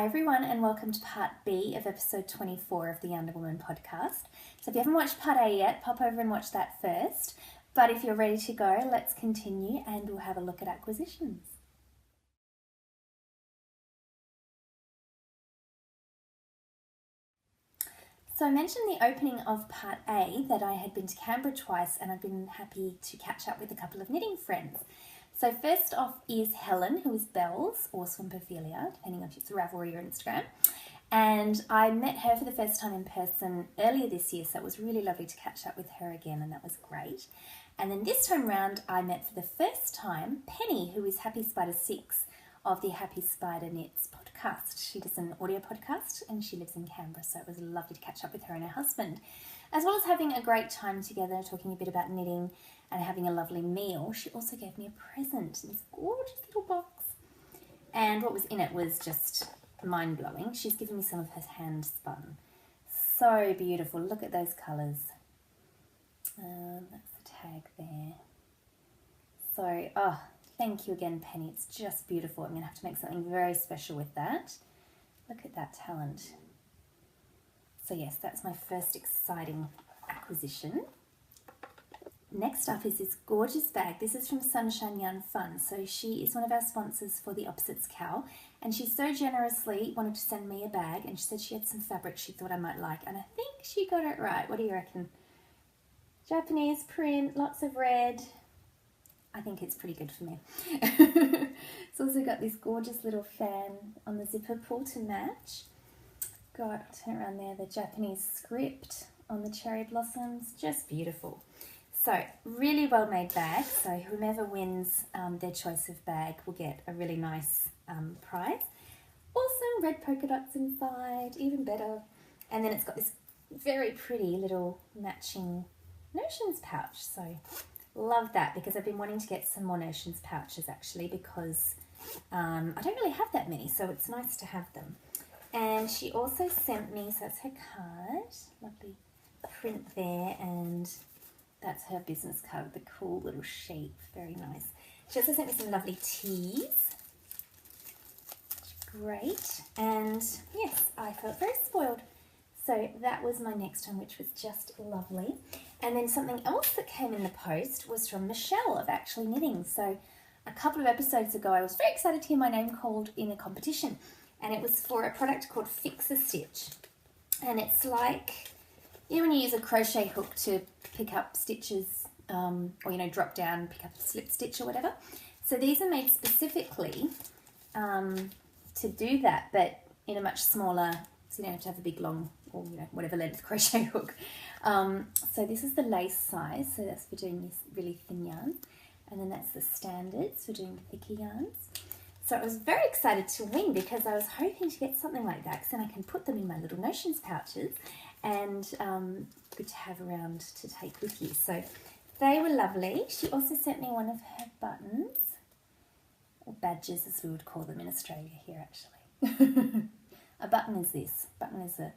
Hi everyone, and welcome to part B of episode 24 of the YarnderWoman podcast. So if you haven't watched part A yet, pop over and watch that first. But if you're ready to go, let's continue and we'll have a look at acquisitions. So I mentioned in the opening of part A that I had been to Canberra twice and I've been happy to catch up with a couple of knitting friends. So first off is Helen, who is Bells, or Swimpophilia, depending if it's Ravelry or Instagram. And I met her for the first time in person earlier this year, so it was really lovely to catch up with her again, and that was great. And then this time round, I met for the first time Penny, who is Happy Spider 6 of the Happy Spider Knits podcast. She does an audio podcast and she lives in Canberra, so it was lovely to catch up with her and her husband, as well as having a great time together, talking a bit about knitting and having a lovely meal. She also gave me a present in this gorgeous little box, and what was in it was just mind-blowing. She's given me some of her hand spun. So beautiful. Look at those colours. That's the tag there. So, thank you again, Penny. It's just beautiful. I'm going to have to make something very special with that. Look at that talent. So yes, that's my first exciting acquisition. Next up is this gorgeous bag. This is from Sunshine Yarn Fun. So she is one of our sponsors for the Opposites Cowl, and she so generously wanted to send me a bag, and she said she had some fabric she thought I might like, and I think she got it right. What do you reckon? Japanese print, lots of red. I think it's pretty good for me. It's also got this gorgeous little fan on the zipper pull to match. Got, turn around there, the Japanese script on the cherry blossoms. Just beautiful. So, really well made bag. So whomever wins their choice of bag will get a really nice prize. Also red polka dots inside, even better. And then it's got this very pretty little matching notions pouch. So love that, because I've been wanting to get some more notions pouches actually, because I don't really have that many, so it's nice to have them. And she also sent me, so that's her card, lovely print there, and that's her business card with the cool little shape, very nice. She also sent me some lovely teas. Great. And yes, I felt very spoiled. So that was my next one, which was just lovely. And then something else that came in the post was from Michelle of Actually Knitting. So a couple of episodes ago, I was very excited to hear my name called in a competition. And it was for a product called Fix a Stitch. And it's like, you know, when you use a crochet hook to pick up stitches, or, you know, drop down, pick up a slip stitch or whatever. So these are made specifically to do that, but in a much smaller, so you don't have to have a big long, or, you know, whatever length crochet hook. So this is the lace size, so that's for doing this really thin yarn. And then that's the standards for doing the thicker yarns. So I was very excited to win, because I was hoping to get something like that, because then I can put them in my little notions pouches, and good to have around to take with you. So they were lovely. She also sent me one of her buttons, or badges as we would call them in Australia here actually. A button is this. Button is a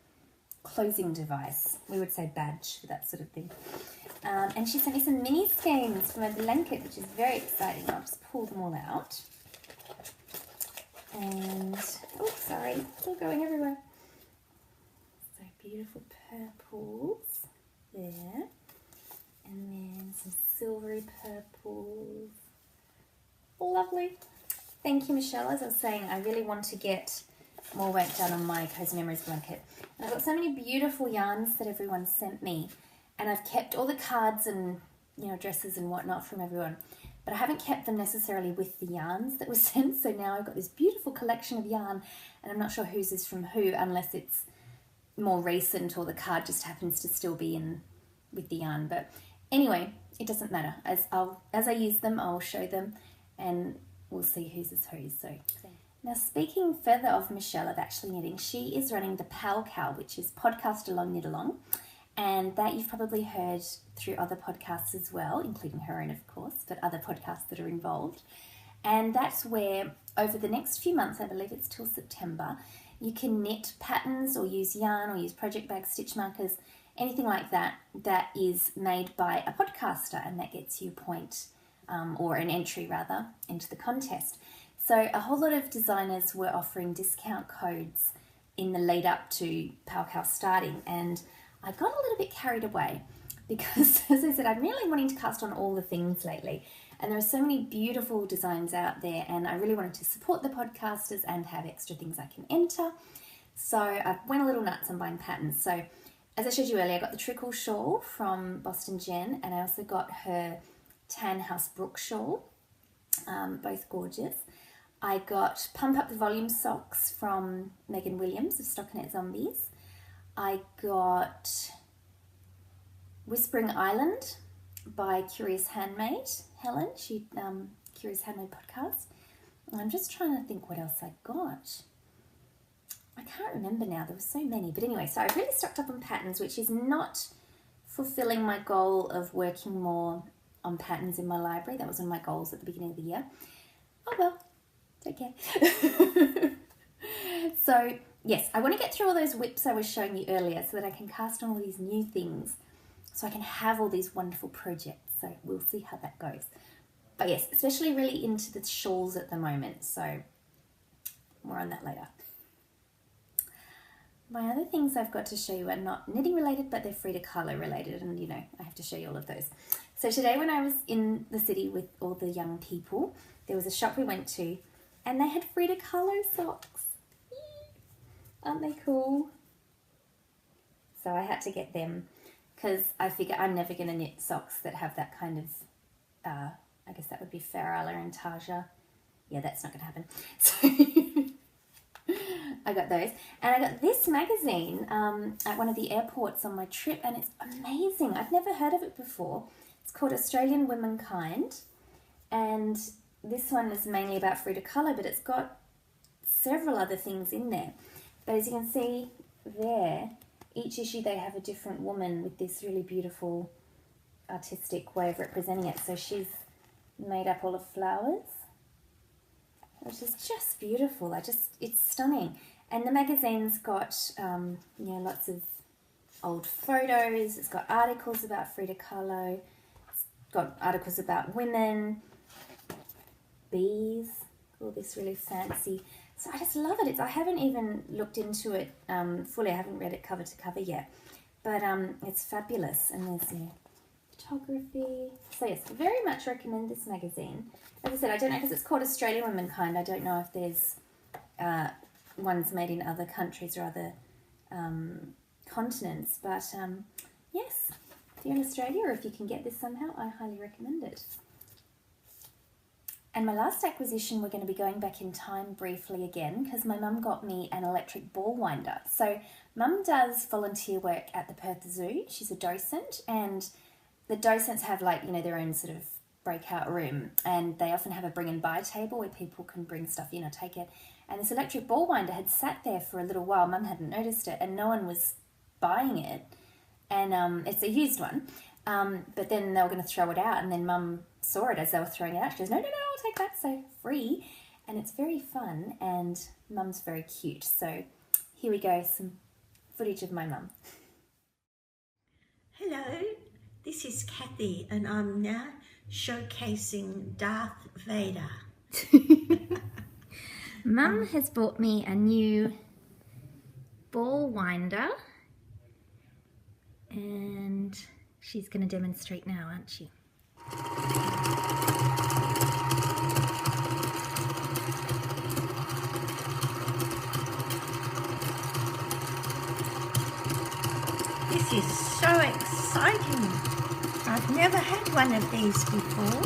closing device. We would say badge for that sort of thing. And she sent me some mini skeins for my blanket, which is very exciting. I'll just pull them all out. And, oh, sorry, it's all going everywhere. So beautiful purples there. And then some silvery purples. Lovely. Thank you, Michelle. As I was saying, I really want to get more work done on my Cozy Memories blanket. And I've got so many beautiful yarns that everyone sent me, and I've kept all the cards and, you know, dresses and whatnot from everyone, but I haven't kept them necessarily with the yarns that were sent. So now I've got this beautiful collection of yarn, and I'm not sure whose is from who, unless it's more recent or the card just happens to still be in with the yarn. But anyway, it doesn't matter. As I use them, I'll show them, and we'll see whose is whose. So now, speaking further of Michelle of Actually Knitting, she is running the Cowl, which is Podcast Along Knit Along, and that you've probably heard through other podcasts as well, including her own, of course, but other podcasts that are involved. And that's where, over the next few months, I believe it's till September, you can knit patterns or use yarn or use project bag stitch markers, anything like that, that is made by a podcaster, and that gets you a point, or an entry rather, into the contest. So a whole lot of designers were offering discount codes in the lead up to Cowl starting, and I got a little bit carried away because, as I said, I'm really wanting to cast on all the things lately, and there are so many beautiful designs out there, and I really wanted to support the podcasters and have extra things I can enter. So I went a little nuts on buying patterns. So as I showed you earlier, I got the Trickle shawl from Boston Jen, and I also got her Tan House Brook shawl, both gorgeous. I got Pump Up the Volume socks from Megan Williams of Stockinette Zombies. I got Whispering Island by Curious Handmade, Helen, Curious Handmade podcast. And I'm just trying to think what else I got. I can't remember now, there were so many. But anyway, so I really stocked up on patterns, which is not fulfilling my goal of working more on patterns in my library. That was one of my goals at the beginning of the year. Oh well, take care. So yes, I want to get through all those whips I was showing you earlier so that I can cast on all these new things, so I can have all these wonderful projects. So we'll see how that goes. But yes, especially really into the shawls at the moment. So more on that later. My other things I've got to show you are not knitting related, but they're Frida Kahlo related, and you know, I have to show you all of those. So today when I was in the city with all the young people, there was a shop we went to and they had Frida Kahlo socks. Aren't they cool? So I had to get them because I figure I'm never going to knit socks that have that kind of, I guess that would be Farala and Taja. Yeah, that's not going to happen. So I got those. And I got this magazine at one of the airports on my trip, and it's amazing. I've never heard of it before. It's called Australian Womankind, and this one is mainly about Frida Kahlo, but it's got several other things in there. But as you can see there, each issue they have a different woman with this really beautiful artistic way of representing it. So she's made up all of flowers, which is just beautiful. It's stunning. And the magazine's got lots of old photos. It's got articles about Frida Kahlo. It's got articles about women, bees, all this really fancy. So I just love it. I haven't even looked into it fully. I haven't read it cover to cover yet, but it's fabulous. And there's photography. So yes, very much recommend this magazine. As I said, I don't know, because it's called Australian Womankind. I don't know if there's ones made in other countries or other continents, but yes, if you're in Australia or if you can get this somehow, I highly recommend it. And my last acquisition, we're going to be going back in time briefly again, because my mum got me an electric ball winder. So mum does volunteer work at the Perth Zoo. She's a docent, and the docents have their own sort of breakout room, and they often have a bring and buy table where people can bring stuff in or take it. And this electric ball winder had sat there for a little while. Mum hadn't noticed it, and no one was buying it. And it's a used one. But then they were going to throw it out, and then Mum saw it as they were throwing it out. She goes, no, I'll take that, so free. And it's very fun, and Mum's very cute. So here we go, some footage of my mum. Hello, this is Kathy, and I'm now showcasing Darth Vader. Mum has bought me a new ball winder, and she's going to demonstrate now, aren't she? This is so exciting. I've never had one of these before.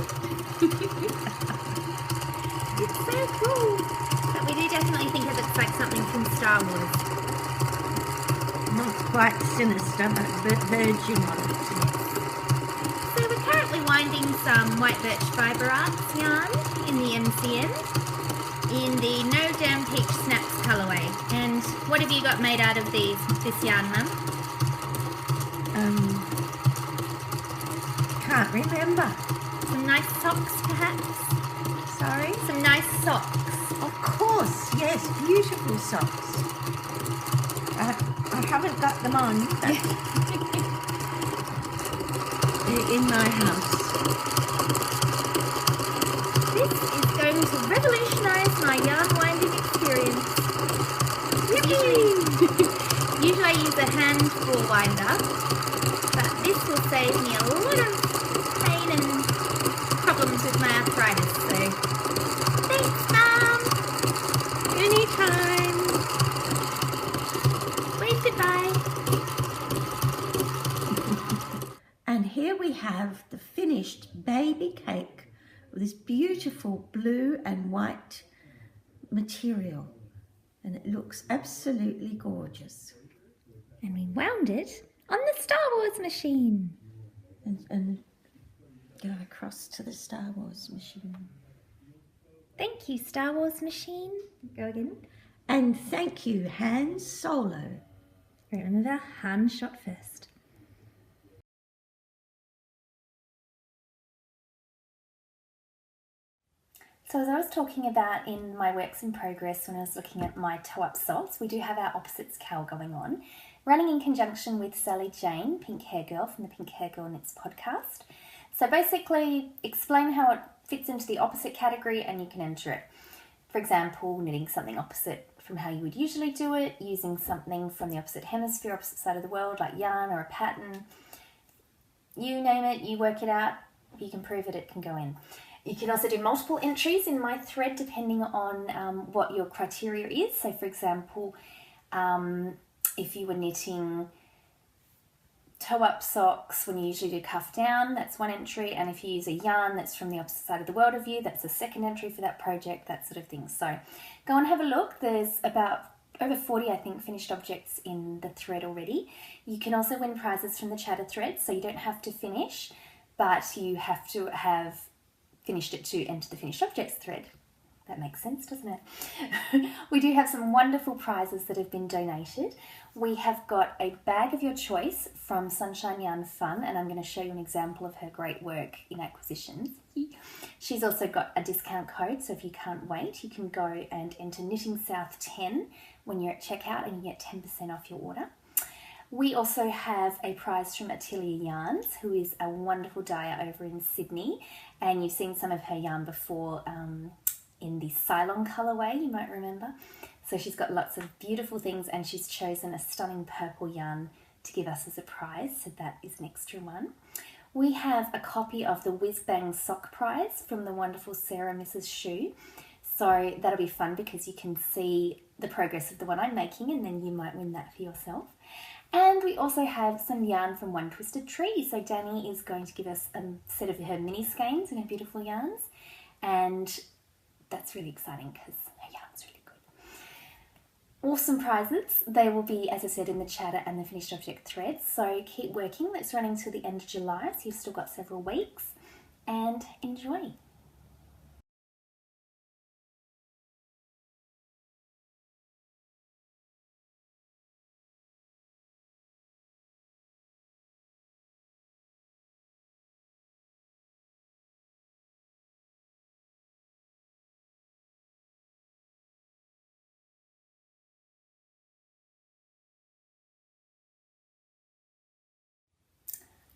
It's so cool. But we do definitely think it looks like something from Star Wars. Not quite sinister, but verging on it. So we're currently winding some white birch fibre arts yarn in the MCN in the No Damn Peach Snaps colourway. And what have you got made out of this yarn, Mum? Can't remember. Some nice socks, perhaps? Sorry? Some nice socks. Of course, yes, beautiful socks. I haven't got them on, but they're in my house. This is going to revolutionise my yarn winding experience. Usually I use a hand ball winder, but this will save me a lot of pain and problems with my arthritis. So thanks, Mum. Anytime. Wave goodbye. And here we have the finished baby cake with this beautiful blue and white material. And it looks absolutely gorgeous. And we wound it on the Star Wars machine. And go across to the Star Wars machine. Thank you, Star Wars machine. Go again. And thank you, Han Solo. Remember, Han shot first. So as I was talking about in my works in progress when I was looking at my toe-up socks, we do have our opposites cowl going on, running in conjunction with Sally Jane, Pink Hair Girl from the Pink Hair Girl Knits podcast. So basically explain how it fits into the opposite category and you can enter it. For example, knitting something opposite from how you would usually do it, using something from the opposite hemisphere, opposite side of the world, like yarn or a pattern. You name it, you work it out, if you can prove it, it can go in. You can also do multiple entries in my thread depending on what your criteria is. So for example, if you were knitting toe-up socks when you usually do cuff down, that's one entry. And if you use a yarn that's from the opposite side of the world of you, that's a second entry for that project, that sort of thing. So go and have a look. There's about over 40, I think, finished objects in the thread already. You can also win prizes from the chatter thread, so you don't have to finish, but you have to have finished it to enter the finished objects thread. That makes sense, doesn't it? We do have some wonderful prizes that have been donated. We have got a bag of your choice from Sunshine Yarn Fun, and I'm going to show you an example of her great work in acquisitions. She's also got a discount code, so if you can't wait, you can go and enter Knitting South 10 when you're at checkout and you get 10% off your order. We also have a prize from Atelier Yarns, who is a wonderful dyer over in Sydney, and you've seen some of her yarn before in the Cylon colourway, you might remember. So she's got lots of beautiful things, and she's chosen a stunning purple yarn to give us as a prize, so that is an extra one. We have a copy of the Whiz Bang Sock Prize from the wonderful Sarah Mrs. Shoe. So that'll be fun because you can see the progress of the one I'm making, and then you might win that for yourself. And we also have some yarn from One Twisted Tree. So Danny is going to give us a set of her mini skeins and her beautiful yarns. And that's really exciting because her yarn's really good. Awesome prizes. They will be, as I said, in the chatter and the finished object threads. So keep working. That's running till the end of July. So you've still got several weeks. And enjoy.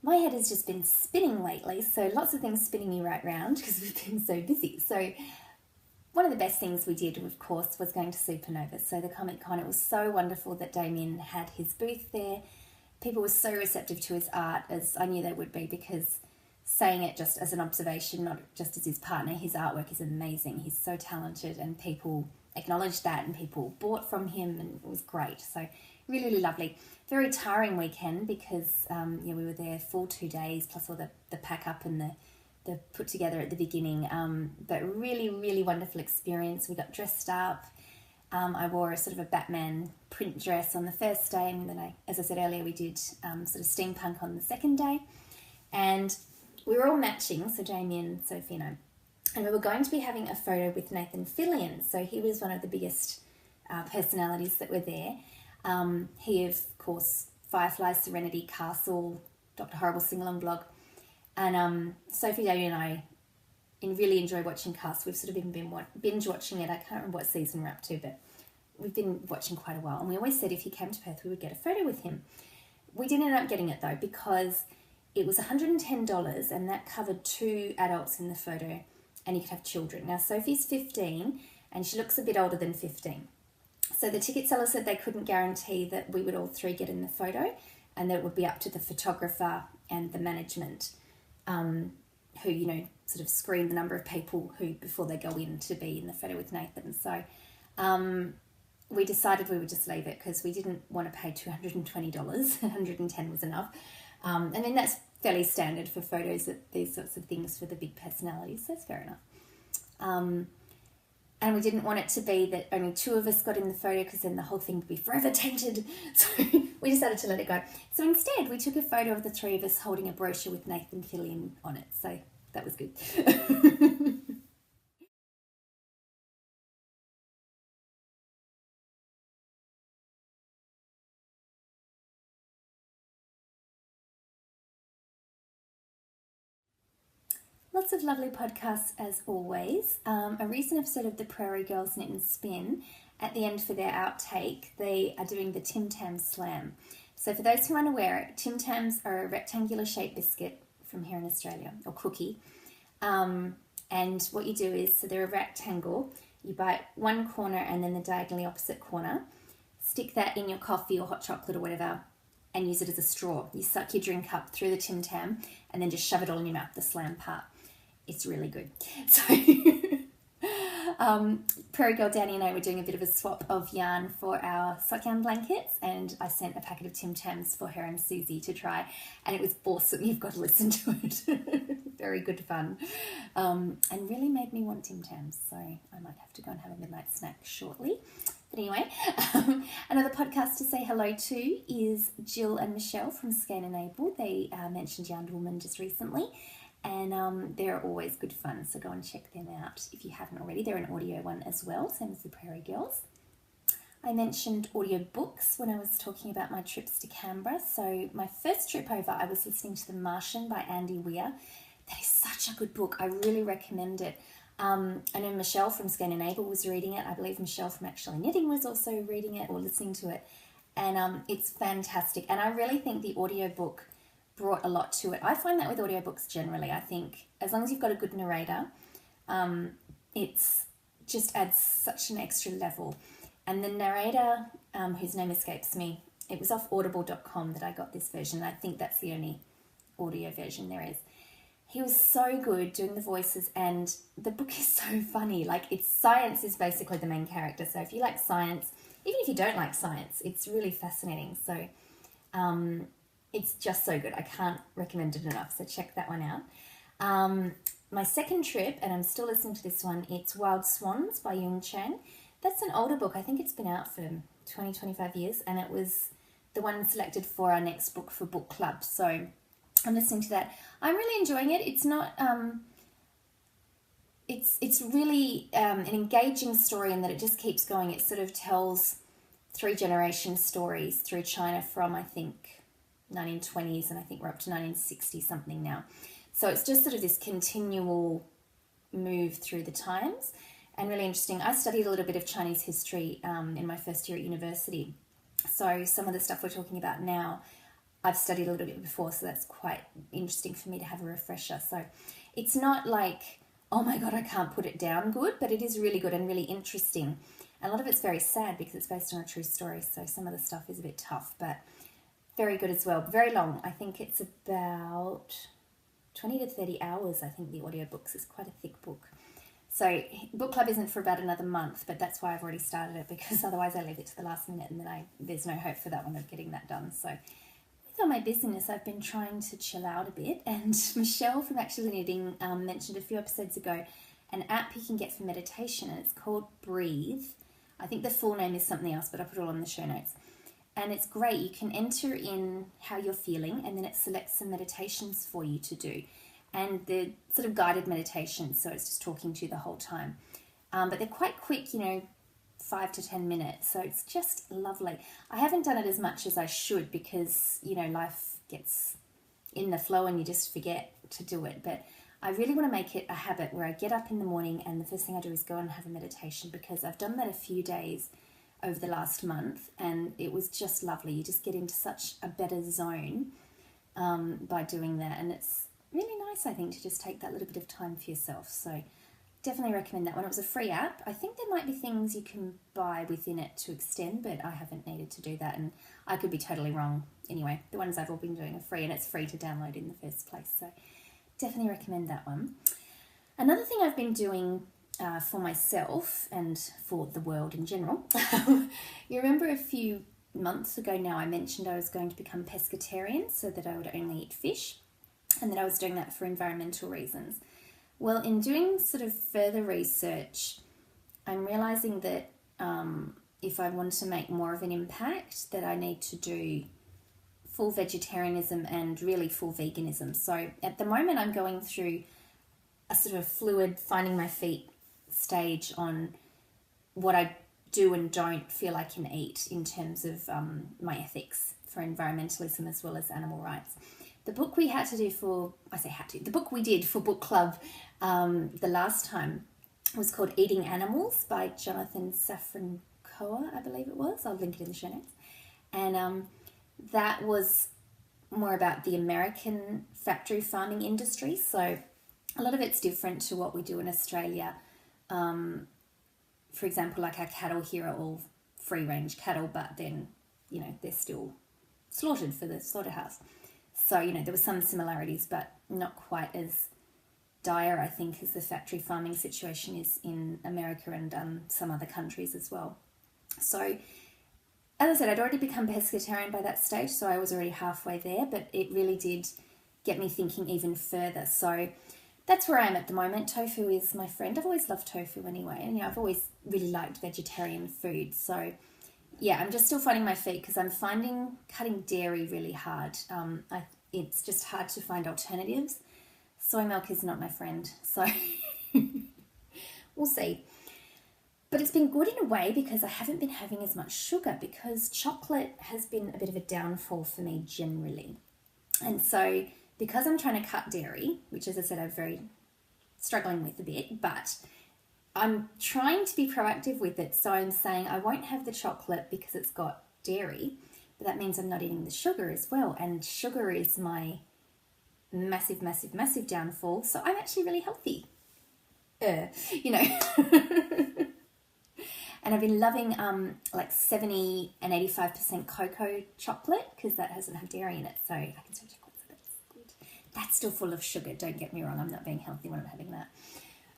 My head has just been spinning lately, so lots of things spinning me right round because we've been so busy. So one of the best things we did, of course, was going to Supernova. So the Comic Con, it was so wonderful that Damien had his booth there. People were so receptive to his art, as I knew they would be, because saying it just as an observation, not just as his partner, his artwork is amazing. He's so talented, and people acknowledged that, and people bought from him, and it was great. So really, really lovely. Very tiring weekend because we were there full 2 days, plus all the pack up and the put together at the beginning. But really, really wonderful experience. We got dressed up. I wore a sort of a Batman print dress on the first day, and then as I said earlier, we did sort of steampunk on the second day. And we were all matching, so Damien, Sophie and I. And we were going to be having a photo with Nathan Fillion. So he was one of the biggest personalities that were there. He, of course, Firefly, Serenity, Castle, Dr. Horrible Sing-Along blog. And Sophie, Damien and I really enjoy watching Castle. We've sort of been binge watching it. I can't remember what season we're up to, but we've been watching quite a while. And we always said if he came to Perth, we would get a photo with him. We didn't end up getting it, though, because it was $110, and that covered 2 adults in the photo, and you could have children. Now, Sophie's 15, and she looks a bit older than 15. So the ticket seller said they couldn't guarantee that we would all three get in the photo, and that it would be up to the photographer and the management, who, you know, sort of screen the number of people who before they go in to be in the photo with Nathan. So we decided we would just leave it because we didn't want to pay $220. $110 was enough. I mean, that's fairly standard for photos, at these sorts of things for the big personalities, so that's fair enough. And we didn't want it to be that only two of us got in the photo, because then the whole thing would be forever tainted. So we decided to let it go. So instead, we took a photo of the three of us holding a brochure with Nathan Fillion on it. So that was good. Lots of lovely podcasts as always. A recent episode of the Prairie Girls Knit and Spin, at the end for their outtake, they are doing the Tim Tam Slam. So for those who aren't aware, Tim Tams are a rectangular shaped biscuit from here in Australia, or cookie. And what you do is, so they're a rectangle, you bite one corner and then the diagonally opposite corner, stick that in your coffee or hot chocolate or whatever, and use it as a straw. You suck your drink up through the Tim Tam and then just shove it all in your mouth, the slam part. It's really good. So Prairie Girl Danny and I were doing a bit of a swap of yarn for our sock yarn blankets, and I sent a packet of Tim Tams for her and Susie to try, and it was awesome. You've got to listen to it. Very good fun. And really made me want Tim Tams, so I might have to go and have a midnight snack shortly. But anyway, another podcast to say hello to is Jill and Michelle from Scan Enabled. They mentioned YarnderWoman just recently, and they're always good fun, so go and check them out if you haven't already. They're an audio one as well, same as the Prairie Girls. I mentioned audiobooks when I was talking about my trips to Canberra. So my first trip over, I was listening to The Martian by Andy Weir. That is such a good book. I really recommend it. I know Michelle from Scan Enable was reading it. I believe Michelle from Actually Knitting was also reading it or listening to it. And it's fantastic. And I really think the audiobook brought a lot to it. I find that with audiobooks generally. I think as long as you've got a good narrator, it's just adds such an extra level. And the narrator, whose name escapes me, it was off audible.com that I got this version. I think that's the only audio version there is. He was so good doing the voices, and the book is so funny. Like, it's science is basically the main character. So if you like science, even if you don't like science, it's really fascinating. So it's just so good. I can't recommend it enough. So check that one out. My second trip, and I'm still listening to this one, it's Wild Swans by Yung Chang. That's an older book. I think it's been out for 20, 25 years, and it was the one selected for our next book for book club. So I'm listening to that. I'm really enjoying it. It's not, it's really an engaging story in that it just keeps going. It sort of tells 3 generation stories through China from, I think, 1920s, and I think we're up to 1960 something now. So it's just sort of this continual move through the times, and really interesting. I studied a little bit of Chinese history in my first year at university. So some of the stuff we're talking about now, I've studied a little bit before, so that's quite interesting for me to have a refresher. So it's not like, oh my God, I can't put it down good, but it is really good and really interesting. And a lot of it's very sad because it's based on a true story, so some of the stuff is a bit tough, but very good as well. Very long. I think it's about 20 to 30 hours, I think, the audiobooks. It's quite a thick book. So book club isn't for about another month, but that's why I've already started it, because otherwise I leave it to the last minute and then there's no hope for that one of getting that done. So with all my business, I've been trying to chill out a bit, and Michelle from Actually Knitting mentioned a few episodes ago an app you can get for meditation, and it's called Breathe. I think the full name is something else, but I'll put it all in the show notes. And it's great. You can enter in how you're feeling, and then it selects some meditations for you to do. And they're sort of guided meditations, so it's just talking to you the whole time. But they're quite quick, 5 to 10 minutes. So it's just lovely. I haven't done it as much as I should because, life gets in the flow and you just forget to do it. But I really want to make it a habit where I get up in the morning and the first thing I do is go and have a meditation, because I've done that a few days over the last month and it was just lovely. You just get into such a better zone by doing that, and it's really nice, I think, to just take that little bit of time for yourself. So definitely recommend that one. It was a free app. I think there might be things you can buy within it to extend, but I haven't needed to do that, and I could be totally wrong. Anyway, the ones I've all been doing are free, and it's free to download in the first place, so definitely recommend that one. Another thing I've been doing for myself and for the world in general, you remember a few months ago now I mentioned I was going to become pescatarian, so that I would only eat fish, and that I was doing that for environmental reasons. Well, in doing sort of further research, I'm realising that if I want to make more of an impact, that I need to do full vegetarianism and really full veganism. So at the moment I'm going through a sort of fluid finding my feet stage on what I do and don't feel I can eat in terms of my ethics for environmentalism as well as animal rights. The book we had to do the book we did for book club the last time was called Eating Animals by Jonathan Safran Foer, I believe it was. I'll link it in the show notes. And that was more about the American factory farming industry. So a lot of it's different to what we do in Australia. For example, like our cattle here are all free-range cattle, but then, they're still slaughtered for the slaughterhouse. So, there were some similarities, but not quite as dire, I think, as the factory farming situation is in America and some other countries as well. So, as I said, I'd already become pescatarian by that stage, so I was already halfway there, but it really did get me thinking even further. So that's where I am at the moment. Tofu is my friend. I've always loved tofu anyway, and I've always really liked vegetarian food. So yeah, I'm just still finding my feet because I'm finding cutting dairy really hard. It's just hard to find alternatives. Soy milk is not my friend, so we'll see. But it's been good in a way because I haven't been having as much sugar, because chocolate has been a bit of a downfall for me generally. And so because I'm trying to cut dairy, which as I said I'm very struggling with a bit, but I'm trying to be proactive with it. So I'm saying I won't have the chocolate because it's got dairy, but that means I'm not eating the sugar as well. And sugar is my massive, massive, massive downfall. So I'm actually really healthy. And I've been loving like 70 and 85% cocoa chocolate because that doesn't have dairy in it. So I can still chocolate, so that's good. That's still full of sugar. Don't get me wrong. I'm not being healthy when I'm having that.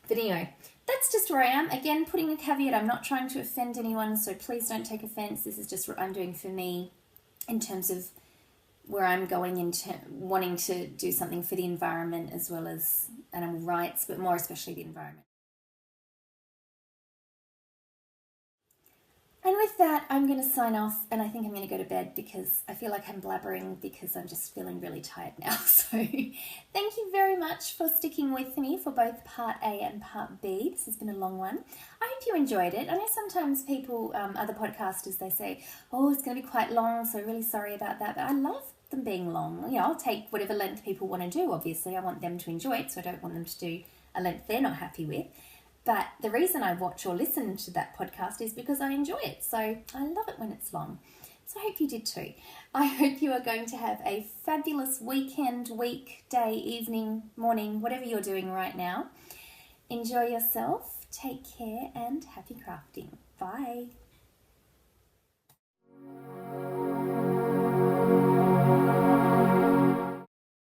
But anyway, that's just where I am. Again, putting a caveat, I'm not trying to offend anyone, so please don't take offense. This is just what I'm doing for me in terms of where I'm going into wanting to do something for the environment as well as animal rights, but more especially the environment. And with that, I'm going to sign off, and I think I'm going to go to bed because I feel like I'm blabbering because I'm just feeling really tired now. So thank you very much for sticking with me for both part A and part B. This has been a long one. I hope you enjoyed it. I know sometimes people, other podcasters, they say, oh, it's going to be quite long, so really sorry about that. But I love them being long. I'll take whatever length people want to do, obviously. I want them to enjoy it, so I don't want them to do a length they're not happy with. But the reason I watch or listen to that podcast is because I enjoy it. So I love it when it's long. So I hope you did too. I hope you are going to have a fabulous weekend, week, day, evening, morning, whatever you're doing right now. Enjoy yourself, take care, and happy crafting. Bye.